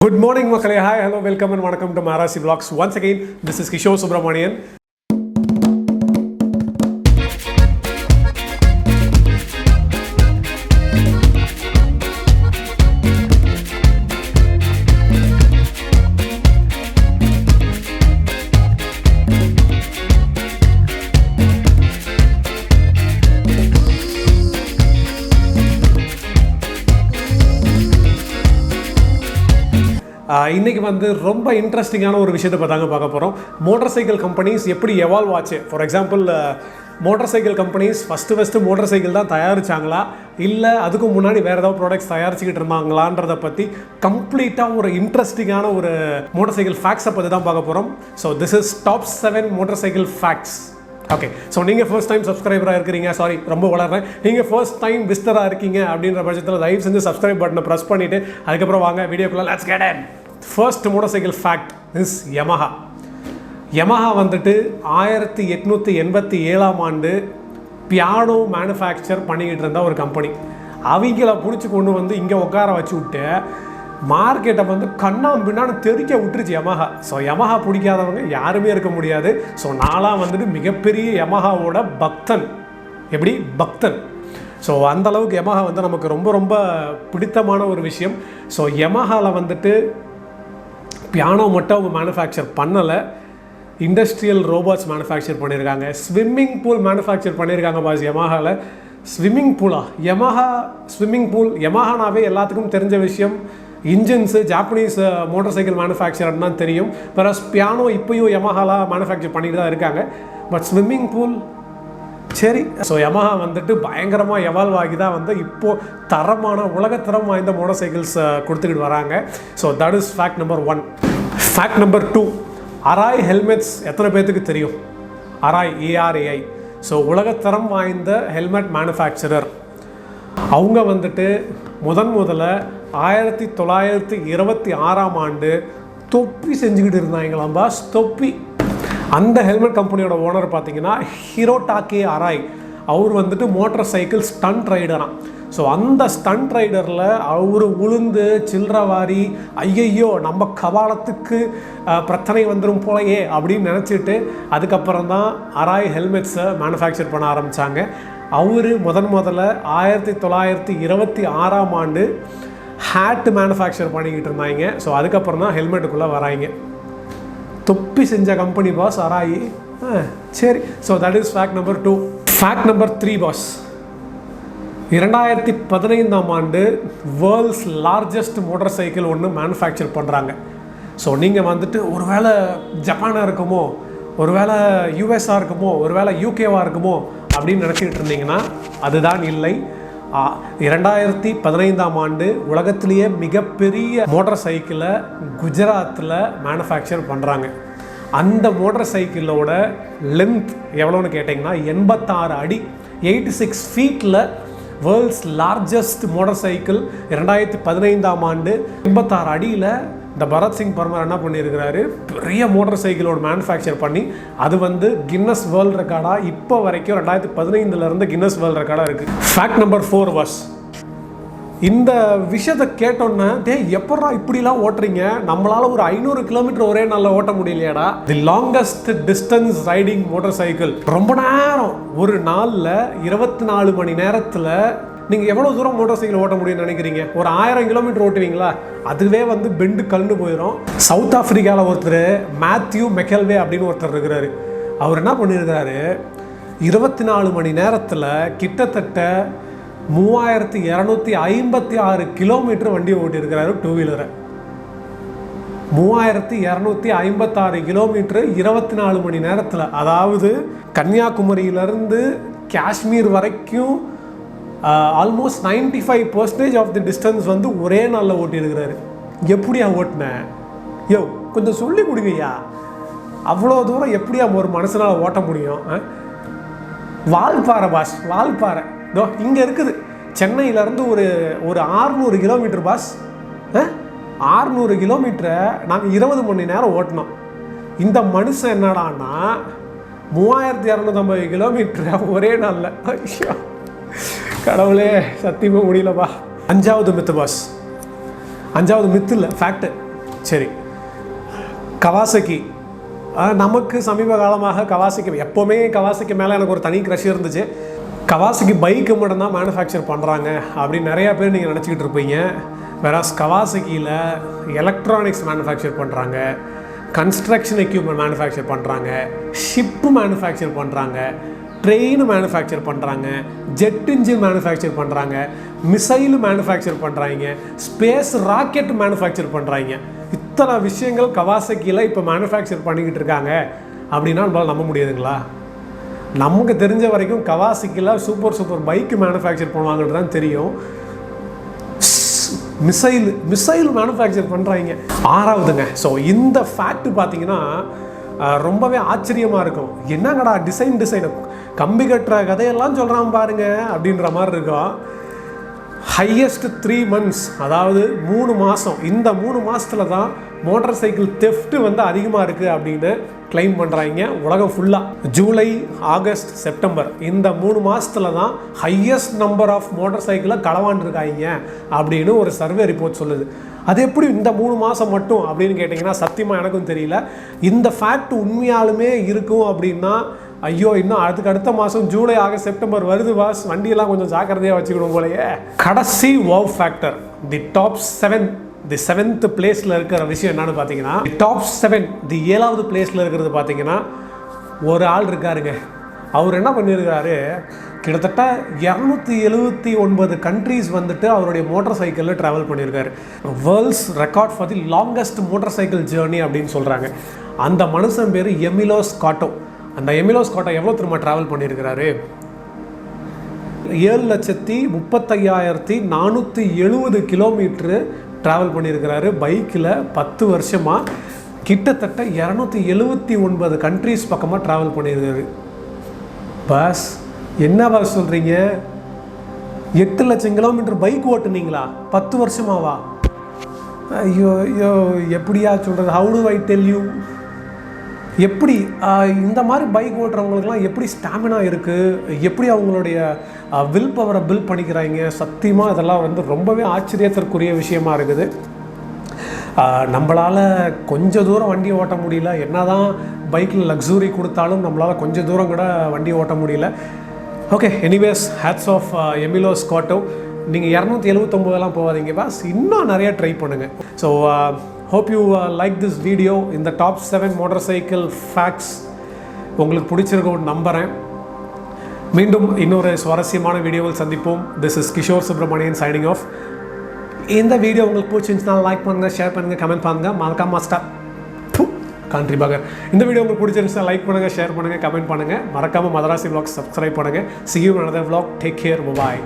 Good morning, Makkale. Hi, hello, welcome and Vanakkam to Madarasi Vlogs. Once again, this is Kishore Subramanian. இன்றைக்கி ரொம்ப இன்ட்ரெஸ்டிங்கான ஒரு விஷயத்தை பார்க்க போகிறோம். மோட்டார் சைக்கிள் கம்பெனிஸ் எப்படி எவால்வ் ஆச்சு. For example motor cycle companies first motor cycle தான் தயாரித்தாங்களா, இல்லை அதுக்கு முன்னாடி வேறு ஏதாவது ப்ராடக்ட்ஸ் தயாரிச்சுக்கிட்டு இருந்தாங்களான்றதை பற்றி கம்ப்ளீட்டாக ஒரு இன்ட்ரெஸ்டிங்கான ஒரு மோட்டார் சைக்கிள் ஃபேக்ட்ஸை பற்றி தான் பார்க்க போகிறோம். So this is top 7 motorcycle facts. Okay, so நீங்கள் ஃபர்ஸ்ட் டைம் சப்ஸ்கிரைபராக இருக்கிறீங்க, சாரி ரொம்ப வளர்றேன், நீங்கள் ஃபர்ஸ்ட் டைம் விசிட்டராக இருக்கீங்க அப்படின்ற பட்சத்தில் தயவு செஞ்சு சப்ஸ்கிரைப் பட்டனை ப்ரெஸ் பண்ணிவிட்டு அதுக்கப்புறம் வாங்க வீடியோக்குள்ளே let's get in. First motorcycle fact is Yamaha. Yamaha 1887ஆம் ஆண்டு பியானோ மேனுஃபேக்சர் பண்ணிக்கிட்டு இருந்த ஒரு கம்பெனி. அவங்கள பிடிச்சி கொண்டு இங்கே உட்கார வச்சு விட்டு மார்க்கெட்டை கண்ணாம் பின்னான்னு தெறிக்க விட்டுருச்சு யமஹா. ஸோ யமஹா பிடிக்காதவங்க யாருமே இருக்க முடியாது. ஸோ நான்லாம் மிகப்பெரிய யமஹாவோட பக்தன். எப்படி பக்தன்? ஸோ அந்தளவுக்கு யமஹா நமக்கு ரொம்ப ரொம்ப பிடித்தமான ஒரு விஷயம். ஸோ யமஹாவில் பியானோ மட்டும் அவங்க மேனுஃபேக்சர் பண்ணலை, இண்டஸ்ட்ரியல் ரோபோட்ஸ் மேனுஃபேக்சர் பண்ணியிருக்காங்க, ஸ்விம்மிங் பூல் மேனுஃபேக்சர் பண்ணியிருக்காங்க பாஸ் யமஹாவில். ஸ்விம்மிங் பூலா? யமஹா ஸ்விம்மிங் பூல், யமஹானாவே எல்லாத்துக்கும் தெரிஞ்ச விஷயம். இன்ஜின்ஸு ஜாப்பனீஸ் மோட்டார் சைக்கிள் மேனுஃபேக்சர்னு தான் தெரியும். பிளஸ் பியானோ இப்போயும் யமஹாவில் மேனுஃபேக்சர் பண்ணிட்டு தான் இருக்காங்க. பட் ஸ்விம்மிங் பூல் சரி. ஸோ யமஹா பயங்கரமாக எவால்வ் ஆகி தான் இப்போது தரமான உலகத்தரம் வாய்ந்த மோட்டார் சைக்கிள்ஸ் கொடுத்துக்கிட்டு வராங்க. So that is fact number 1. Fact number 2, array helmets எத்தனை பேர்த்துக்கு தெரியும்? Array, ARAI. ஸோ உலகத்தரம் வாய்ந்த ஹெல்மெட் மேனுஃபேக்சரர். அவங்க முதல்ல 1926ஆம் ஆண்டு தொப்பி செஞ்சுக்கிட்டு இருந்தாங்களாம் பாஸ், தொப்பி. அந்த ஹெல்மெட் கம்பெனியோட ஓனர் பார்த்தீங்கன்னா ஹிரோடாக்கே அராய். அவர் மோட்டார் சைக்கிள் ஸ்டண்ட் ரைடராம். ஸோ அந்த ஸ்டண்ட் ரைடரில் அவர் உளுந்து சில்லறவாரி ஐயையோ நம்ம கபாலத்துக்கு பிரச்சனை வந்துடும் போலையே அப்படின்னு நினச்சிட்டு அதுக்கப்புறம் தான் அராய் ஹெல்மெட்ஸை மேனுஃபேக்சர் பண்ண ஆரம்பித்தாங்க. அவர் முதல்ல 1926ஆம் ஆண்டு ஹேட் மேனுஃபேக்சர் பண்ணிக்கிட்டு இருந்தாங்க. ஸோ அதுக்கப்புறம் தான் ஹெல்மெட்டுக்குள்ளே வராங்க. தொப்பி செஞ்ச கம்பெனி பாஸ் அராயி. சரி, so that is fact number 2. Fact number 3 boss, 2015ஆம் ஆண்டு வேர்ல்ட்ஸ் லார்ஜஸ்ட் மோட்டார் சைக்கிள் ஒன்று மேனுஃபேக்சர் பண்ணுறாங்க. ஸோ நீங்கள் ஒரு வேளை ஜப்பானாக இருக்குமோ, ஒரு வேளை யூஎஸ்ஆ இருக்குமோ, ஒரு வேளை யூகேவாக இருக்குமோ அப்படின்னு நினச்சிக்கிட்டு இருந்தீங்கன்னா அதுதான் இல்லை. 2015ஆம் ஆண்டு உலகத்திலேயே மிகப்பெரிய மோட்டார் சைக்கிளை குஜராத்தில் மேனுஃபேக்சர் பண்ணுறாங்க. அந்த மோட்டார் சைக்கிளோட லென்த் எவ்வளோன்னு கேட்டிங்கன்னா 86 அடி, 86 ஃபீட்டில் வேர்ல்ட்ஸ் லார்ஜஸ்ட் மோட்டார் சைக்கிள் 2015ஆம் ஆண்டு 86 அடியில் இந்த பரத் சிங் பர்மர் என்ன பண்ணியிருக்கிறாரு, பெரிய மோட்டார் சைக்கிளோட மேனுஃபேக்சர் பண்ணி அது கின்னஸ் வேர்ல்டு ரெக்கார்டாக இப்போ வரைக்கும் 2015 கின்னஸ் வேர்ல்டு ரெக்கார்டாக இருக்குது. ஃபேக்ட் நம்பர் 4 வாஸ், இந்த விஷயத்தை கேட்டோன்னே எப்படா இப்படிலாம் ஓட்டுறீங்க, நம்மளால் ஒரு 500 கிலோமீட்டர் ஒரே நாளில் ஓட்ட முடியலையாடா. The longest distance riding motorcycle. ரொம்ப நேரம், ஒரு நாளில் 24 மணி நேரத்தில் நீங்கள் எவ்வளோ தூரம் மோட்டார் சைக்கிள் ஓட்ட முடியும்னு நினைக்கிறீங்க? ஒரு 1000 கிலோமீட்டர் ஓட்டுவீங்களா? அதுவே பெண்டு கலந்து போயிடும். சவுத் ஆஃப்ரிக்காவில் ஒருத்தர் மேத்யூ மெக்கல்வே அப்படின்னு ஒருத்தர் இருக்கிறாரு. அவர் என்ன பண்ணியிருக்கிறாரு, 24 மணி நேரத்தில் கிட்டத்தட்ட 3256 கிலோமீட்டர் வண்டியை ஓட்டியிருக்கிறாரு, 2 வீலரை. 3256 கிலோமீட்டர் 24 மணி நேரத்தில். அதாவது கன்னியாகுமரியிலேருந்து காஷ்மீர் வரைக்கும் ஆல்மோஸ்ட் 95% ஆஃப் தி டிஸ்டன்ஸ் ஒரே நாளில் ஓட்டியிருக்கிறாரு. எப்படியா ஓட்டினேன்? யோ கொஞ்சம் சொல்லி கொடுங்கய்யா, அவ்வளோ தூரம் எப்படியா ஒரு மனுஷனால் ஓட்ட முடியும்? வால்பாறை பாஸ், வால்பாறை இதோ இங்கே இருக்குது. சென்னையிலேருந்து ஒரு 600 கிலோமீட்டர் பாஸ். 600 கிலோமீட்டரை நாங்கள் 20 மணி நேரம் ஓட்டினோம். இந்த மனுஷன் என்னடான்னா 3250 கிலோமீட்டரை ஒரே நாளில். ஐயோ கடவுளே, சத்தியமாக முடியலப்பா. 5வது மித்து பாஸ், 5வது மித்து இல்லை ஃபேக்ட். சரி, கவாசகி நமக்கு சமீப காலமாக கவாசகி, எப்போவுமே கவாசகி மேலே எனக்கு ஒரு தனி க்ரஷ் இருந்துச்சு. கவாசகி பைக்கு மட்டும்தான் மேனுஃபேக்சர் பண்ணுறாங்க அப்படின்னு நிறையா பேர் நீங்கள் நினச்சிக்கிட்டு இருப்பீங்க. வேறாஸ் கவாசகியில் எலக்ட்ரானிக்ஸ் மேனுஃபேக்சர் பண்ணுறாங்க, கன்ஸ்ட்ரக்ஷன் எக்யூப்மெண்ட் மேனுஃபேக்சர் பண்ணுறாங்க, ஷிப்பு மேனுஃபேக்சர் பண்ணுறாங்க, ட்ரெயின் மேனுஃபேக்சர் பண்ணுறாங்க, ஜெட் இன்ஜின் மேனுஃபேக்சர் பண்ணுறாங்க, மிசைல் மேனுஃபேக்சர் பண்ணுறாங்க, ஸ்பேஸ் ராக்கெட் மேனுஃபேக்சர் பண்ணுறாங்க. இத்தனை விஷயங்கள் கவாசகியில் இப்போ மேனுஃபேக்சர் பண்ணிக்கிட்டு இருக்காங்க அப்படின்னா நம்மளால் நம்ப முடியாதுங்களா? நமக்கு தெரிஞ்ச வரைக்கும் கவாசகியில் சூப்பர் பைக்கு மேனுஃபேக்சர் பண்ணுவாங்கன்னு தான் தெரியும். மிசைல் மேனுஃபேக்சர் பண்ணுறாங்க. 6வதுங்க. ஸோ இந்த ஃபேக்ட் பார்த்தீங்கன்னா ரொம்பவே ஆச்சரியமாக இருக்கும். என்னங்கடா டிசைன் கம்பி கட்டுற கதையெல்லாம் சொல்கிறான் பாருங்க அப்படின்ற மாதிரி இருக்கும். ஹையஸ்ட் 3 months, அதாவது 3 மாதம், இந்த 3 மாதத்தில் தான் மோட்டார் சைக்கிள் தெஃப்ட் வந்து அதிகமாக இருக்குது அப்படின்னு கிளைம் பண்ணுறாங்க உலகம் ஃபுல்லாக. ஜூலை, ஆகஸ்ட், செப்டம்பர் இந்த 3 மாதத்தில் தான் ஹையஸ்ட் நம்பர் ஆஃப் மோட்டார் சைக்கிளை களவாண்டிருக்காங்க அப்படின்னு ஒரு சர்வே ரிப்போர்ட் சொல்லுது. அது எப்படி இந்த 3 மாதம் மட்டும் அப்படின்னு கேட்டிங்கன்னா சத்தியமாக எனக்கும் தெரியல. இந்த ஃபேக்ட் உண்மையாலுமே இருக்கும் அப்படின்னா ஐயோ இன்னும் அடுத்த மாதம் ஜூலை, ஆகஸ்ட், செப்டம்பர் வருது பாஸ், வண்டியெல்லாம் கொஞ்சம் ஜாக்கிரதையாக வச்சுக்கணும் போலையே. கடைசி wow factor, the top 7, the 7th பிளேஸில் இருக்கிற விஷயம் என்னன்னு பார்த்தீங்கன்னா, டாப் 7, தி 7வது பிளேஸில் இருக்கிறது பார்த்தீங்கன்னா ஒரு ஆள் இருக்காருங்க. அவர் என்ன பண்ணியிருக்காரு, கிட்டத்தட்ட 279 கண்ட்ரீஸ் வந்துட்டு அவருடைய மோட்டார் சைக்கிளில் ட்ராவல் பண்ணியிருக்காரு. World's record for the longest motor cycle journey அப்படின்னு சொல்கிறாங்க. அந்த மனுஷன் பேர் எமிலோ ஸ்காட்டோ. அந்த எமிலோ ஸ்காட்டோ எவ்வளோ திரும்ப ட்ராவல் பண்ணியிருக்கிறாரு, 7,35,470 கிலோமீட்ரு ட்ராவல் பண்ணியிருக்கிறாரு பைக்கில் 10 வருஷமாக. கிட்டத்தட்ட 279 கண்ட்ரீஸ் பக்கமாக ட்ராவல் பண்ணியிருக்காரு. பாஸ் என்ன பாஸ் சொல்கிறீங்க, 8 லட்சம் கிலோமீட்டர் பைக் ஓட்டுனீங்களா 10 வருஷமாவா? ஐயோ எப்படியா சொல்கிறது, how to I tell you? எப்படி இந்த மாதிரி பைக் ஓட்டுறவங்களுக்குலாம் எப்படி ஸ்டாமினா இருக்குது, எப்படி அவங்களுடைய வில் பவரை பில்ட் பண்ணிக்கிறாங்க? சத்தியமாக இதெல்லாம் வந்து ரொம்பவே ஆச்சரியத்திற்குரிய விஷயமா இருக்குது. நம்மளால் கொஞ்சம் தூரம் வண்டி ஓட்ட முடியல, என்ன தான் பைக்கில் லக்ஸுரி கொடுத்தாலும் நம்மளால் கொஞ்சம் தூரம் கூட வண்டி ஓட்ட முடியல. Okay, anyways hats off Emilio Scotto. நீங்கள் 279 போகாதீங்க பாஸ், இன்னும் நிறையா ட்ரை பண்ணுங்கள். So hope you like this video. இந்த டாப் 7 மோட்டார் சைக்கிள் ஃபேக்ட்ஸ் உங்களுக்கு பிடிச்சிருக்கோன்னு நம்புகிறேன். மீண்டும் இன்னொரு சுவாரஸ்யமான வீடியோவில் சந்திப்போம். This is Kishore Subramanian signing off. இந்த வீடியோ உங்களுக்கு பிடிச்சிருந்துச்சுன்னா லைக் பண்ணுங்கள், ஷேர் பண்ணுங்கள், கமெண்ட் பண்ணுங்கள். மறக்காம மாஸ்டர் கண்ட்ரி பகர். இந்த வீடியோ உங்களுக்கு பிடிச்சிருந்துச்சுன்னா லைக் பண்ணுங்கள், ஷேர் பண்ணுங்கள், கமெண்ட் பண்ணுங்கள். மறக்காமல் மதராசி vlogs சப்ஸ்கிரைப் பண்ணுங்கள். See you in another vlog. Take care. Bye.